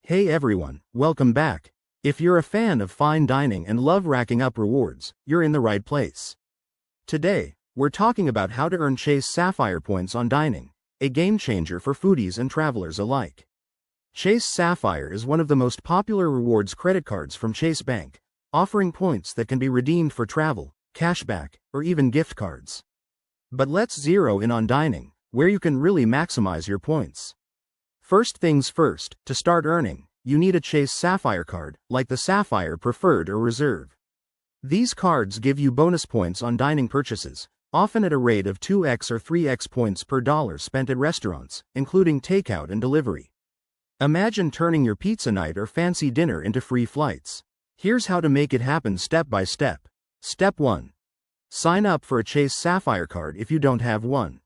Hey everyone, welcome back. If you're a fan of fine dining and love racking up rewards, you're in the right place. Today, we're talking about how to earn Chase Sapphire points on dining, a game changer for foodies and travelers alike. Chase Sapphire is one of the most popular rewards credit cards from Chase Bank, offering points that can be redeemed for travel, cashback, or even gift cards. But let's zero in on dining, where you can really maximize your points. First things first, to start earning, you need a Chase Sapphire card, like the Sapphire Preferred or Reserve. These cards give you bonus points on dining purchases, often at a rate of 2x or 3x points per dollar spent at restaurants, including takeout and delivery. Imagine turning your pizza night or fancy dinner into free flights. Here's how to make it happen step by step. Step 1. Sign up for a Chase Sapphire card if you don't have one.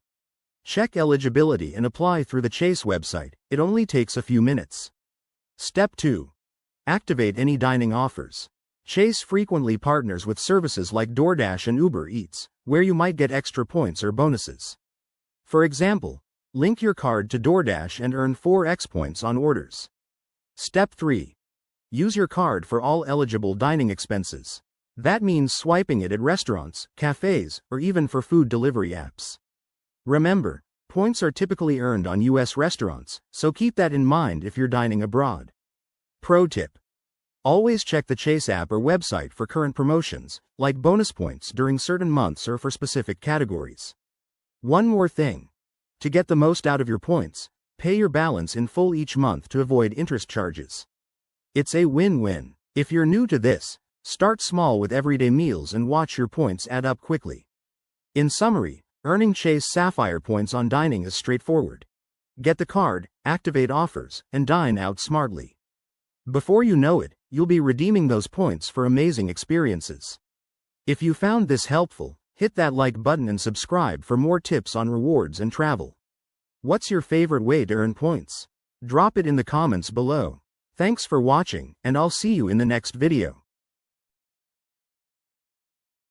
Check eligibility and apply through the Chase website. It only takes a few minutes. Step 2. Activate any dining offers. Chase frequently partners with services like DoorDash and Uber Eats, where you might get extra points or bonuses. For example, link your card to DoorDash and earn 4x points on orders. Step 3. Use your card for all eligible dining expenses. That means swiping it at restaurants, cafes, or even for food delivery apps. Remember, points are typically earned on U.S. restaurants, so keep that in mind if you're dining abroad. Pro tip. Always check the Chase app or website for current promotions, like bonus points during certain months or for specific categories. One more thing. To get the most out of your points, pay your balance in full each month to avoid interest charges. It's a win-win. If you're new to this, start small with everyday meals and watch your points add up quickly. In summary, earning Chase Sapphire points on dining is straightforward. Get the card, activate offers, and dine out smartly. Before you know it, you'll be redeeming those points for amazing experiences. If you found this helpful, hit that like button and subscribe for more tips on rewards and travel. What's your favorite way to earn points? Drop it in the comments below. Thanks for watching, and I'll see you in the next video.